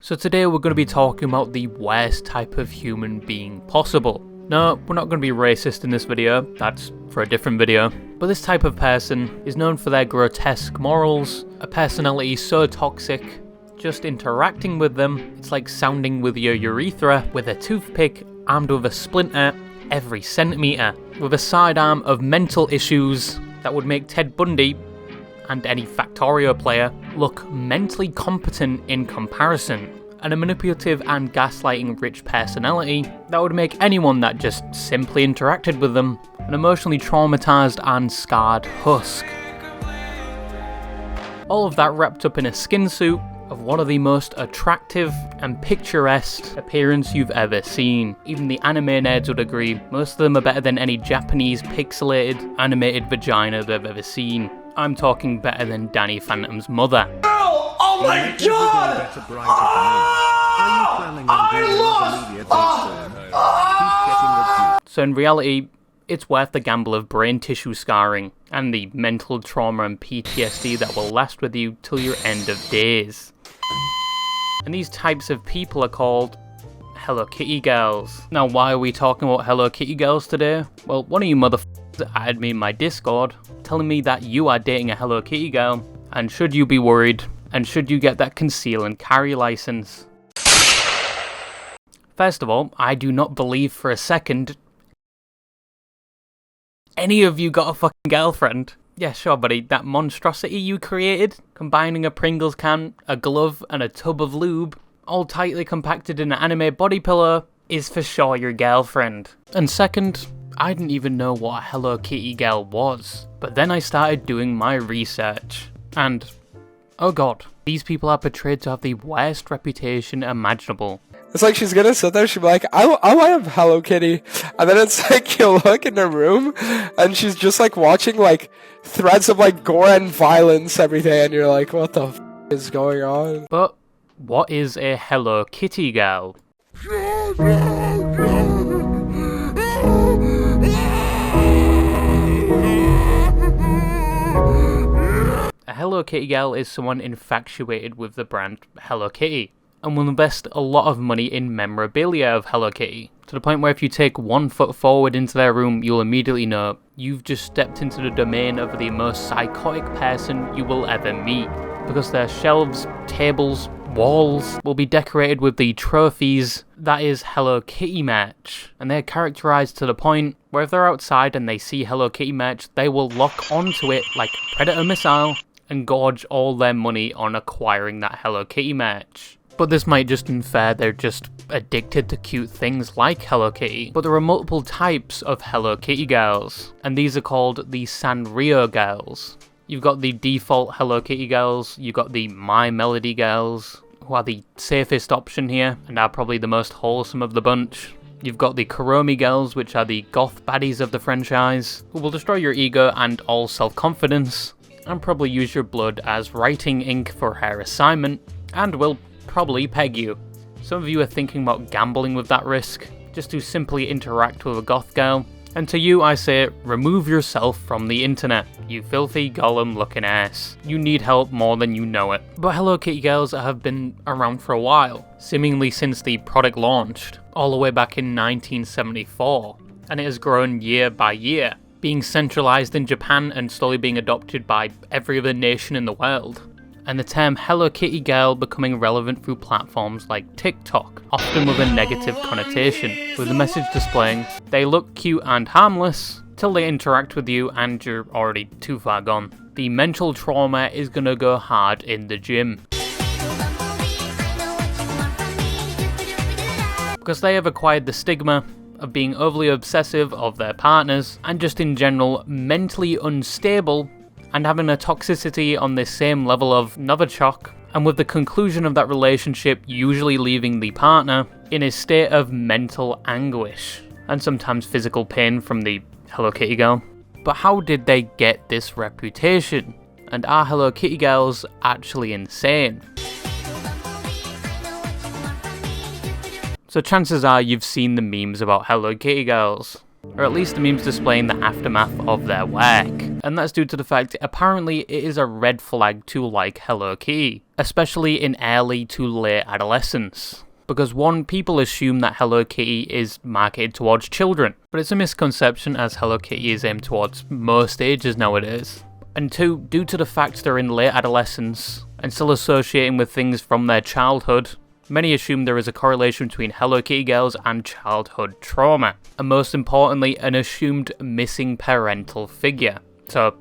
So today we're going to be talking about the worst type of human being possible. No, we're not going to be racist in this video, that's for a different video. But this type of person is known for their grotesque morals, a personality so toxic, just interacting with them, it's like sounding with your urethra with a toothpick armed with a splinter every centimetre, with a sidearm of mental issues that would make Ted Bundy and any Factorio player look mentally competent in comparison, and a manipulative and gaslighting rich personality that would make anyone that just simply interacted with them an emotionally traumatized and scarred husk. All of that wrapped up in a skin suit of one of the most attractive and picturesque appearance you've ever seen. Even the anime nerds would agree, most of them are better than any Japanese pixelated animated vagina they've ever seen. I'm talking better than Danny Phantom's mother. Oh my god! I lost! So in reality, it's worth the gamble of brain tissue scarring and the mental trauma and PTSD that will last with you till your end of days. And these types of people are called Hello Kitty girls. Now why are we talking about Hello Kitty girls today? Well, one of you motherfuckers added me in my Discord telling me that you are dating a Hello Kitty girl, and should you be worried, and should you get that conceal and carry license? First of all, I do not believe for a second any of you got a fucking girlfriend. Yeah, sure, buddy, that monstrosity you created, combining a Pringles can, a glove, and a tub of lube, all tightly compacted in an anime body pillow, is for sure your girlfriend. And second, I didn't even know what a Hello Kitty girl was. But then I started doing my research, and oh god, these people are portrayed to have the worst reputation imaginable. It's like she's gonna sit there, she'll be like, I want a Hello Kitty. And then it's like, you look in her room, and she's just like watching like threads of like gore and violence every day, and you're like, what the f is going on? But what is a Hello Kitty girl? A Hello Kitty girl is someone infatuated with the brand Hello Kitty, and will invest a lot of money in memorabilia of Hello Kitty, to the point where if you take 1 foot forward into their room, you'll immediately know you've just stepped into the domain of the most psychotic person you will ever meet, because their shelves, tables, walls will be decorated with the trophies that is Hello Kitty merch, and they're characterized to the point where if they're outside and they see Hello Kitty merch, they will lock onto it like a predator missile and gorge all their money on acquiring that Hello Kitty merch. But this might just infer they're just addicted to cute things like Hello Kitty. But there are multiple types of Hello Kitty girls, and these are called the Sanrio girls. You've got the default Hello Kitty girls, you've got the My Melody girls, who are the safest option here, and are probably the most wholesome of the bunch. You've got the Kuromi girls, which are the goth baddies of the franchise, who will destroy your ego and all self-confidence, and probably use your blood as writing ink for her assignment, and will probably peg you. Some of you are thinking about gambling with that risk, just to simply interact with a goth girl, and to you I say, remove yourself from the internet, you filthy golem looking ass. You need help more than you know it. But Hello Kitty girls have been around for a while, seemingly since the product launched, all the way back in 1974, and it has grown year by year, being centralized in Japan and slowly being adopted by every other nation in the world. And the term Hello Kitty girl becoming relevant through platforms like TikTok, often with a negative connotation, with the message displaying, they look cute and harmless, till they interact with you and you're already too far gone. The mental trauma is gonna go hard in the gym. Because they have acquired the stigma of being overly obsessive of their partners, and just in general mentally unstable, and having a toxicity on the same level of Novichok, and with the conclusion of that relationship usually leaving the partner in a state of mental anguish, and sometimes physical pain from the Hello Kitty girl. But how did they get this reputation? And are Hello Kitty girls actually insane? So chances are you've seen the memes about Hello Kitty girls. or at least the memes displaying the aftermath of their work. And that's due to the fact apparently it is a red flag to like Hello Kitty, especially in early to late adolescence. Because one, people assume that Hello Kitty is marketed towards children, but it's a misconception as Hello Kitty is aimed towards most ages nowadays. And two, due to the fact they're in late adolescence and still associating with things from their childhood, many assume there is a correlation between Hello Kitty girls and childhood trauma, and most importantly, an assumed missing parental figure. So,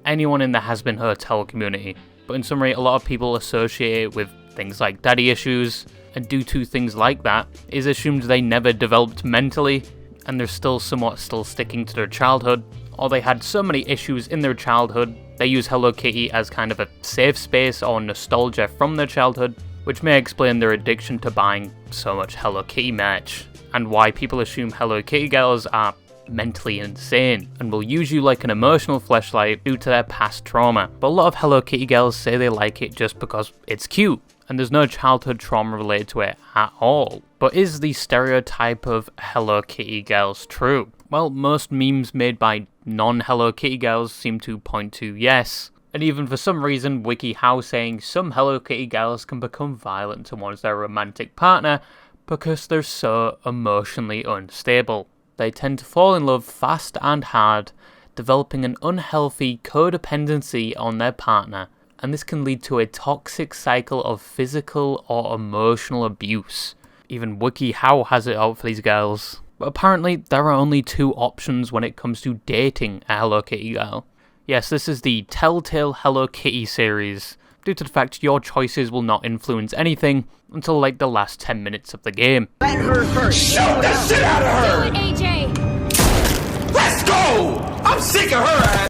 anyone in the Hazbin Hotel community. But in summary, a lot of people associate it with things like daddy issues, and due to things like that, it is assumed they never developed mentally, and they're still somewhat sticking to their childhood, or they had so many issues in their childhood, they use Hello Kitty as kind of a safe space or nostalgia from their childhood, which may explain their addiction to buying so much Hello Kitty merch, and why people assume Hello Kitty girls are mentally insane, and will use you like an emotional fleshlight due to their past trauma. But a lot of Hello Kitty girls say they like it just because it's cute, and there's no childhood trauma related to it at all. But is the stereotype of Hello Kitty girls true? Well, most memes made by non-Hello Kitty girls seem to point to yes. And even for some reason, WikiHow saying some Hello Kitty girls can become violent towards their romantic partner because they're so emotionally unstable. They tend to fall in love fast and hard, developing an unhealthy codependency on their partner, and this can lead to a toxic cycle of physical or emotional abuse. Even WikiHow has it out for these girls. But apparently, there are only two options when it comes to dating a Hello Kitty girl. Yes, this is the Telltale Hello Kitty series, due to the fact your choices will not influence anything until like the last 10 minutes of the game. Let her first. Shoot the shit out of her! Do it, AJ! Let's go! I'm sick of her ass.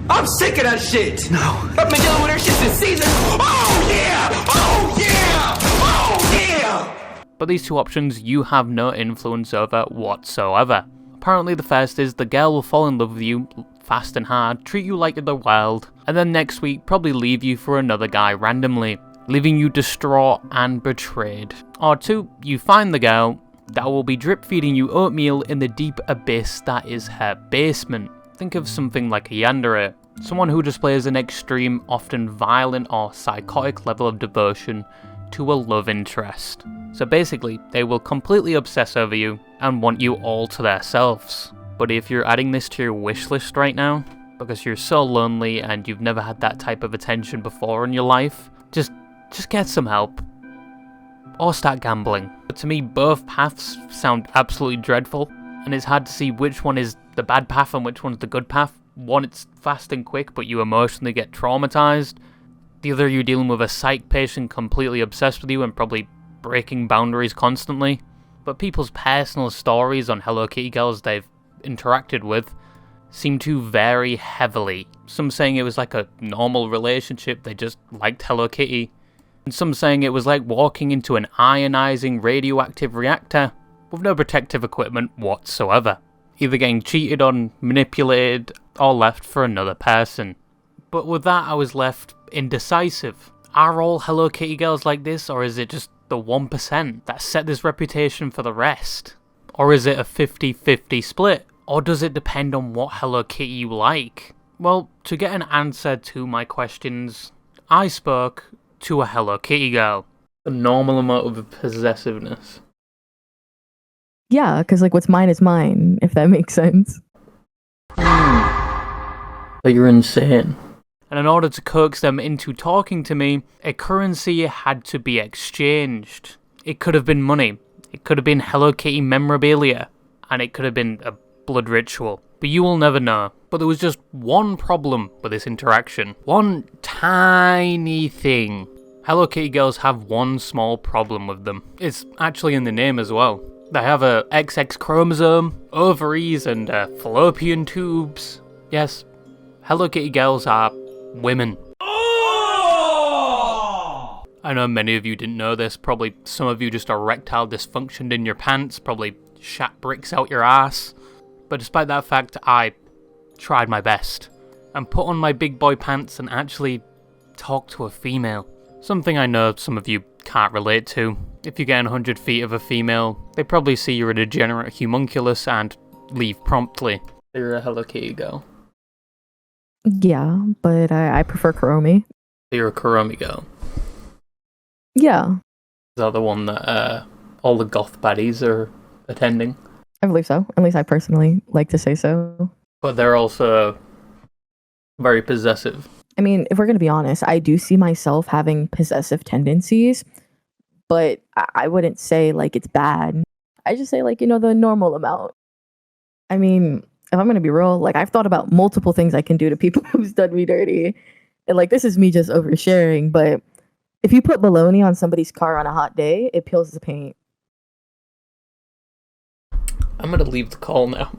I'm sick of that shit. No. I've been dealing with her shit since season. Oh yeah! Oh yeah! Oh yeah! But these two options you have no influence over whatsoever. Apparently the first is the girl will fall in love with you fast and hard, treat you like the world, and then next week probably leave you for another guy randomly, leaving you distraught and betrayed. Or two, you find the girl that will be drip feeding you oatmeal in the deep abyss that is her basement. Think of something like a yandere, someone who displays an extreme, often violent or psychotic level of devotion to a love interest. So basically, they will completely obsess over you and want you all to themselves. But if you're adding this to your wish list right now, because you're so lonely and you've never had that type of attention before in your life, just get some help. Or start gambling. But to me, both paths sound absolutely dreadful, and it's hard to see which one is the bad path and which one's the good path. One, it's fast and quick, but you emotionally get traumatized. The other, you're dealing with a psych patient completely obsessed with you and probably breaking boundaries constantly. But people's personal stories on Hello Kitty girls they've interacted with seem to vary heavily. Some saying it was like a normal relationship, they just liked Hello Kitty. And some saying it was like walking into an ionizing radioactive reactor with no protective equipment whatsoever. Either getting cheated on, manipulated, or left for another person. But with that I was left indecisive. Are all Hello Kitty girls like this, or is it just the 1% that set this reputation for the rest? Or is it a 50-50 split? Or does it depend on what Hello Kitty you like? Well, to get an answer to my questions, I spoke to a Hello Kitty girl. A normal amount of possessiveness. Yeah, because like what's mine is mine, if that makes sense. But you're insane. And in order to coax them into talking to me, a currency had to be exchanged. It could have been money, it could have been Hello Kitty memorabilia, and it could have been a blood ritual. But you will never know. But there was just one problem with this interaction. One tiny thing. Hello Kitty girls have one small problem with them. It's actually in the name as well. They have a XX chromosome, ovaries, and fallopian tubes. Yes, Hello Kitty girls are women. I know many of you didn't know this. Probably some of you just erectile dysfunctioned in your pants. Probably shat bricks out your ass. But despite that fact, I tried my best and put on my big boy pants and actually talked to a female. Something I know some of you can't relate to. If you get 100 feet of a female, they probably see you're a degenerate homunculus and leave promptly. You're a Hello Kitty girl. Yeah, but I prefer Kuromi. You're a Kuromi girl. Yeah, Is that the one that all the goth baddies are attending? I believe so. At least I personally like to say so. But they're also very possessive. I mean, if we're going to be honest, I do see myself having possessive tendencies, but I wouldn't say like it's bad. I just say like, you know, the normal amount. I mean, if I'm going to be real, like I've thought about multiple things I can do to people who's done me dirty. And like, this is me just oversharing, but if you put bologna on somebody's car on a hot day, it peels the paint. I'm gonna leave the call now.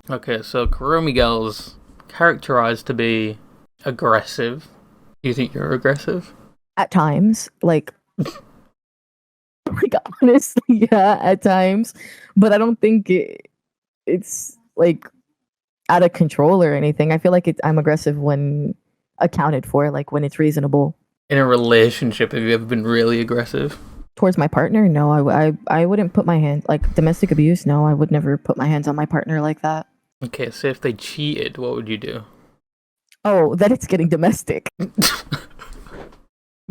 Okay, so Kuromi girls characterized to be aggressive. Do you think you're aggressive? At times, like, like honestly, yeah, at times. But I don't think it's like out of control or anything. I feel like I'm aggressive when accounted for, like when it's reasonable. In a relationship, have you ever been really aggressive? Towards my partner, no, I wouldn't put my hand like domestic abuse. No, I would never put my hands on my partner like that. Okay, so if they cheated, what would you do? Oh, then it's getting domestic.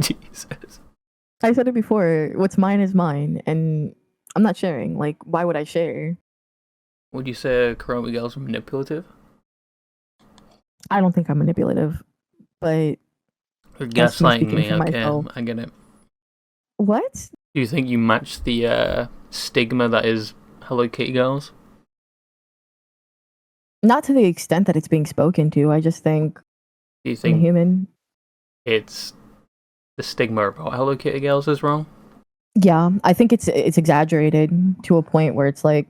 Jesus. I said it before. What's mine is mine, and I'm not sharing. Like, why would I share? Would you say Kuromi girls are manipulative? I don't think I'm manipulative, but You're that's me gaslighting speaking me, for okay, myself. I get it. What? Do you think you match the stigma that is Hello Kitty girls? Not to the extent that it's being spoken to. I just think Do you I'm think human. it's the stigma about Hello Kitty girls is wrong? Yeah, I think it's exaggerated to a point where it's like,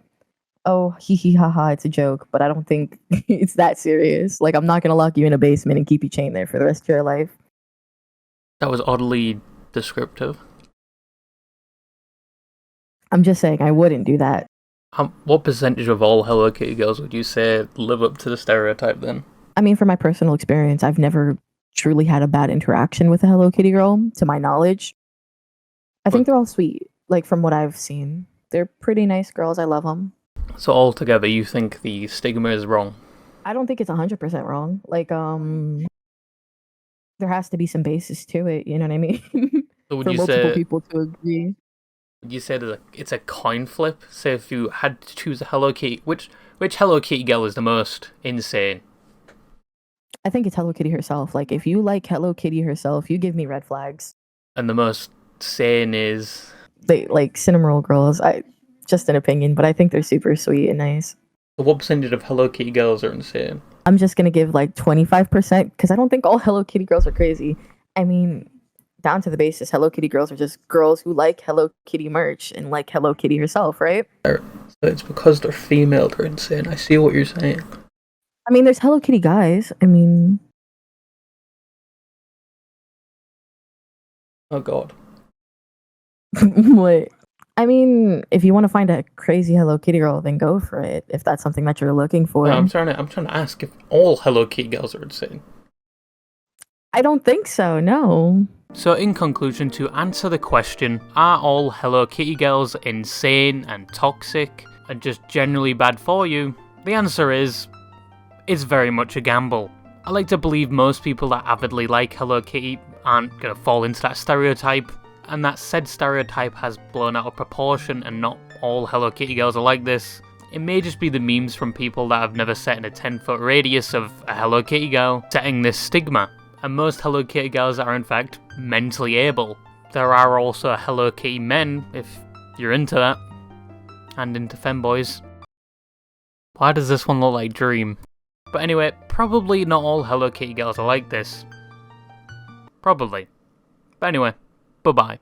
oh, hee hee ha ha, it's a joke. But I don't think it's that serious. Like, I'm not gonna lock you in a basement and keep you chained there for the rest of your life. That was oddly descriptive. I'm just saying I wouldn't do that. What percentage of all Hello Kitty girls would you say live up to the stereotype then? I mean, from my personal experience, I've never truly had a bad interaction with a Hello Kitty girl, to my knowledge. I think they're all sweet, like from what I've seen. They're pretty nice girls. I love them. So altogether, you think the stigma is wrong? I don't think it's 100% wrong. Like, there has to be some basis to it. You know what I mean? So would For you multiple say people to agree. would you say that it's a coin flip? Say if you had to choose a Hello Kitty, which Hello Kitty girl is the most insane? I think it's Hello Kitty herself. Like, if you like Hello Kitty herself, you give me red flags. And the most sane is They like Cinnamoroll girls. Just an opinion, but I think they're super sweet and nice. what percentage of Hello Kitty girls are insane? I'm just gonna give like 25% because I don't think all Hello Kitty girls are crazy. I mean, down to the basis, Hello Kitty girls are just girls who like Hello Kitty merch and like Hello Kitty herself, right? So it's because they're female, they're insane. I see what you're saying. I mean, there's Hello Kitty guys. I mean, Oh god. what? I mean, if you want to find a crazy Hello Kitty girl, then go for it. If that's something that you're looking for. No, I'm trying to ask if all Hello Kitty girls are insane. I don't think so. No. So in conclusion, to answer the question, are all Hello Kitty girls insane and toxic and just generally bad for you? The answer is, it's very much a gamble. I like to believe most people that avidly like Hello Kitty aren't going to fall into that stereotype, and that said stereotype has blown out of proportion and not all Hello Kitty girls are like this. It may just be the memes from people that have never set in a 10-foot radius of a Hello Kitty girl setting this stigma, and most Hello Kitty girls are in fact mentally able. There are also Hello Kitty men, if you're into that, and into femboys. Why does this one look like Dream? But anyway, probably not all Hello Kitty girls are like this. Probably. But anyway, bye-bye.